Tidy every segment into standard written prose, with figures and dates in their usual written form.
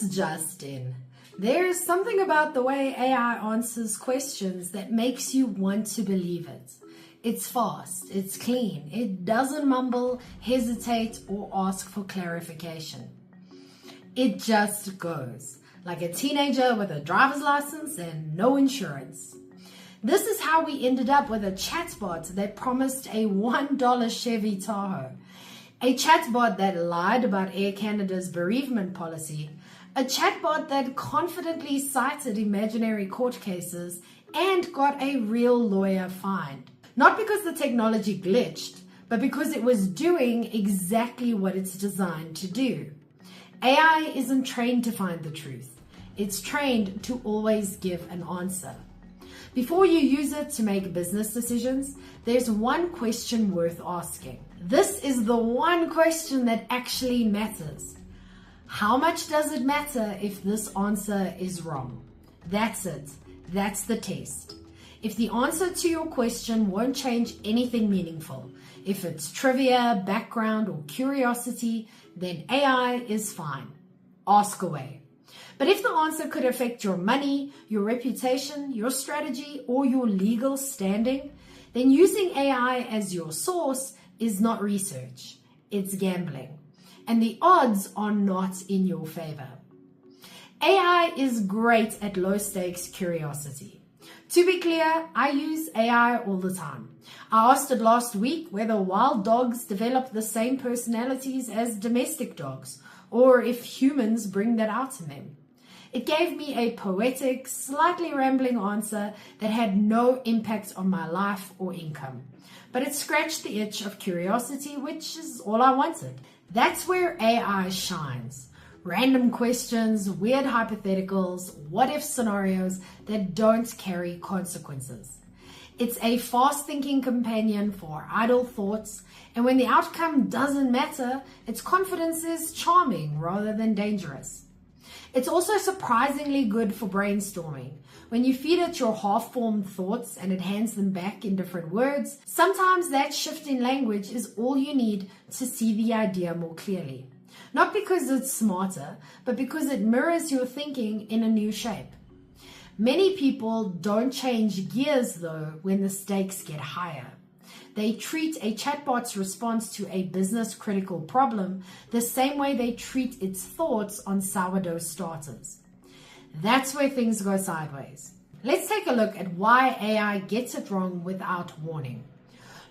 just in. There's something about the way AI answers questions that makes you want to believe it. It's fast, it's clean, it doesn't mumble, hesitate, or ask for clarification. It just goes, like a teenager with a driver's license and no insurance. This is how we ended up with a chatbot that promised a $1 Chevy Tahoe, a chatbot that lied about Air Canada's bereavement policy, a chatbot that confidently cited imaginary court cases and got a real lawyer fined. Not because the technology glitched, but because it was doing exactly what it's designed to do. AI isn't trained to find the truth. It's trained to always give an answer. Before you use it to make business decisions, there's one question worth asking. This is the one question that actually matters. How much does it matter if this answer is wrong? That's it. That's the test. If the answer to your question won't change anything meaningful, if it's trivia, background, or curiosity, then AI is fine. Ask away. But if the answer could affect your money, your reputation, your strategy, or your legal standing, then using AI as your source is not research. It's gambling. And the odds are not in your favor. AI is great at low-stakes curiosity. To be clear, I use AI all the time. I asked it last week whether wild dogs develop the same personalities as domestic dogs, or if humans bring that out in them. It gave me a poetic, slightly rambling answer that had no impact on my life or income. But it scratched the itch of curiosity, which is all I wanted. That's where AI shines. Random questions, weird hypotheticals, what-if scenarios that don't carry consequences. It's a fast-thinking companion for idle thoughts, and when the outcome doesn't matter, its confidence is charming rather than dangerous. It's also surprisingly good for brainstorming. When you feed it your half-formed thoughts and it hands them back in different words, sometimes that shift in language is all you need to see the idea more clearly. Not because it's smarter, but because it mirrors your thinking in a new shape. Many people don't change gears though when the stakes get higher. They treat a chatbot's response to a business-critical problem the same way they treat its thoughts on sourdough starters. That's where things go sideways. Let's take a look at why AI gets it wrong without warning.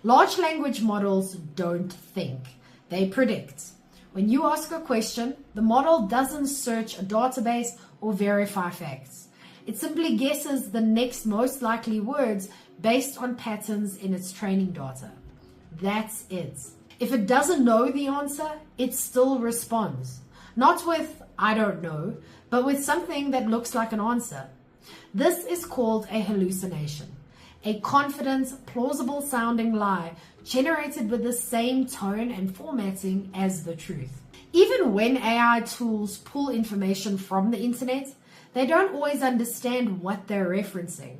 Large language models don't think, they predict. When you ask a question, the model doesn't search a database or verify facts. It simply guesses the next most likely words based on patterns in its training data. That's it. If it doesn't know the answer, it still responds. Not with, I don't know, but with something that looks like an answer. This is called a hallucination, a confident, plausible sounding lie generated with the same tone and formatting as the truth. Even when AI tools pull information from the internet, they don't always understand what they're referencing.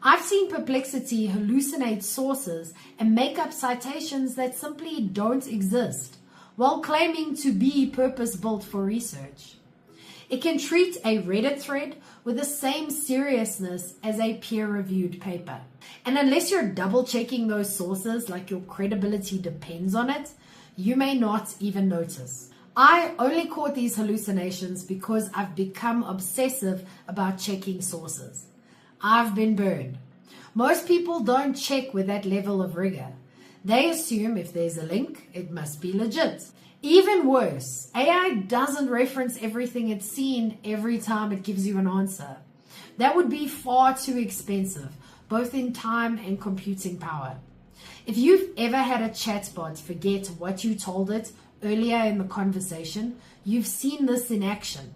I've seen Perplexity hallucinate sources and make up citations that simply don't exist, while claiming to be purpose-built for research. It can treat a Reddit thread with the same seriousness as a peer-reviewed paper. And unless you're double-checking those sources like your credibility depends on it, you may not even notice. I only caught these hallucinations because I've become obsessive about checking sources. I've been burned. Most people don't check with that level of rigor. They assume if there's a link, it must be legit. Even worse, AI doesn't reference everything it's seen every time it gives you an answer. That would be far too expensive, both in time and computing power. If you've ever had a chatbot forget what you told it earlier in the conversation, you've seen this in action.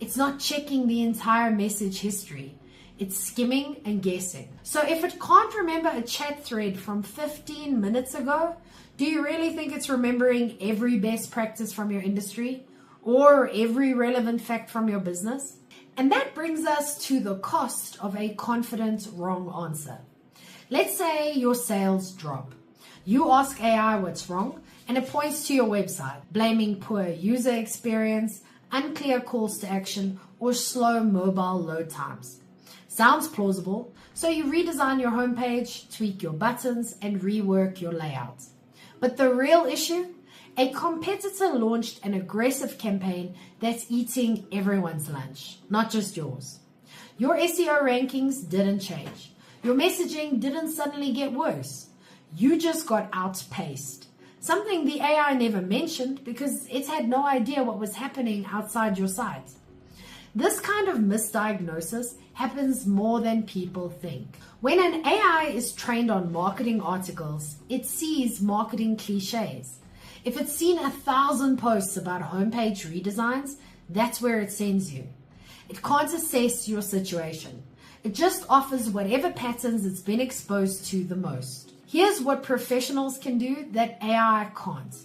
It's not checking the entire message history. It's skimming and guessing. So if it can't remember a chat thread from 15 minutes ago, do you really think it's remembering every best practice from your industry or every relevant fact from your business? And that brings us to the cost of a confident wrong answer. Let's say your sales drop. You ask AI what's wrong and it points to your website, blaming poor user experience, unclear calls to action, or slow mobile load times. Sounds plausible, so you redesign your homepage, tweak your buttons, and rework your layout. But the real issue? A competitor launched an aggressive campaign that's eating everyone's lunch, not just yours. Your SEO rankings didn't change. Your messaging didn't suddenly get worse. You just got outpaced. Something the AI never mentioned because it had no idea what was happening outside your site. This kind of misdiagnosis happens more than people think. When an AI is trained on marketing articles, it sees marketing cliches. If it's seen 1,000 posts about homepage redesigns, that's where it sends you. It can't assess your situation. It just offers whatever patterns it's been exposed to the most. Here's what professionals can do that AI can't.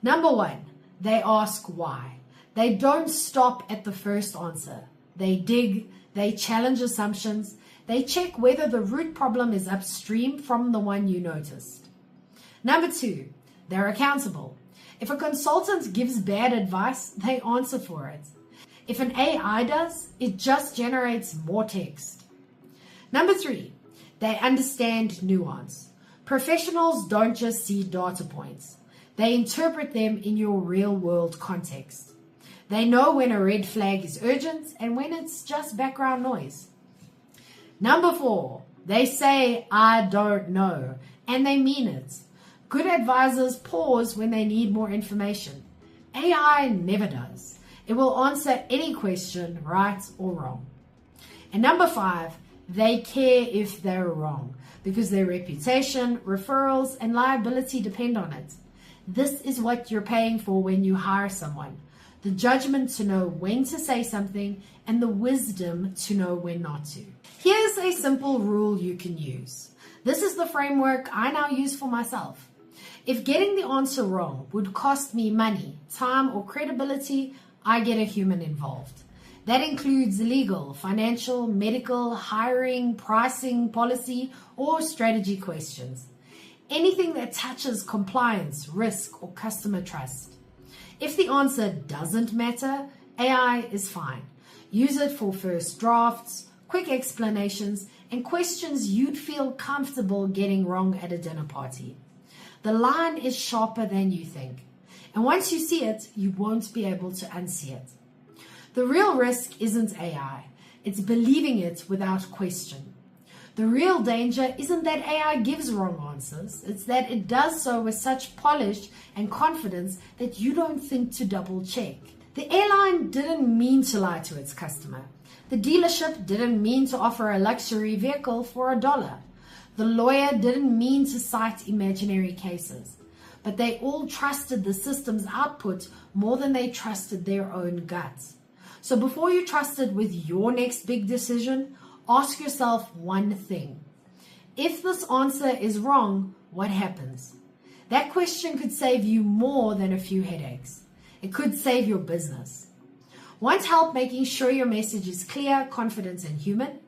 Number one, they ask why. They don't stop at the first answer. They dig, they challenge assumptions, they check whether the root problem is upstream from the one you noticed. Number two, they're accountable. If a consultant gives bad advice, they answer for it. If an AI does, it just generates more text. Number three, they understand nuance. Professionals don't just see data points. They interpret them in your real-world context. They know when a red flag is urgent and when it's just background noise. Number four, they say, "I don't know," and they mean it. Good advisors pause when they need more information. AI never does. It will answer any question, right or wrong. And number five, they care if they're wrong because their reputation, referrals, and liability depend on it. This is what you're paying for when you hire someone. The judgment to know when to say something and the wisdom to know when not to. Here's a simple rule you can use. This is the framework I now use for myself. If getting the answer wrong would cost me money, time, or credibility, I get a human involved. That includes legal, financial, medical, hiring, pricing, policy, or strategy questions. Anything that touches compliance, risk, or customer trust. If the answer doesn't matter, AI is fine. Use it for first drafts, quick explanations, and questions you'd feel comfortable getting wrong at a dinner party. The line is sharper than you think. And once you see it, you won't be able to unsee it. The real risk isn't AI. It's believing it without question. The real danger isn't that AI gives wrong answers. It's that it does so with such polish and confidence that you don't think to double check. The airline didn't mean to lie to its customer. The dealership didn't mean to offer a luxury vehicle for $1. The lawyer didn't mean to cite imaginary cases. But they all trusted the system's output more than they trusted their own guts. So before you trust it with your next big decision, ask yourself one thing. If this answer is wrong, what happens? That question could save you more than a few headaches. It could save your business. Want help making sure your message is clear, confident, and human?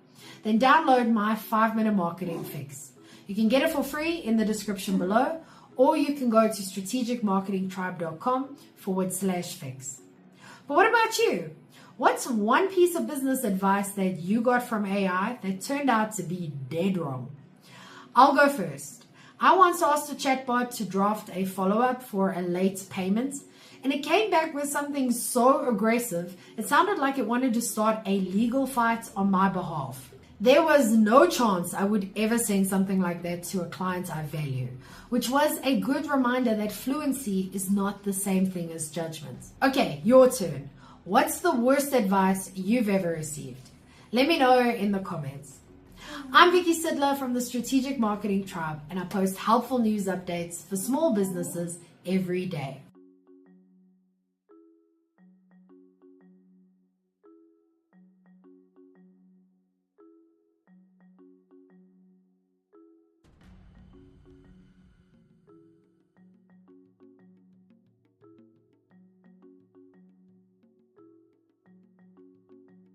Then download my 5-minute marketing fix. You can get it for free in the description below, or you can go to strategicmarketingtribe.com/fix. But what about you? What's one piece of business advice that you got from AI that turned out to be dead wrong? I'll go first. I once asked a chatbot to draft a follow-up for a late payment, and it came back with something so aggressive, it sounded like it wanted to start a legal fight on my behalf. There was no chance I would ever send something like that to a client I value, which was a good reminder that fluency is not the same thing as judgment. Okay, your turn. What's the worst advice you've ever received? Let me know in the comments. I'm Vicky Sidler from the Strategic Marketing Tribe, and I post helpful news updates for small businesses every day.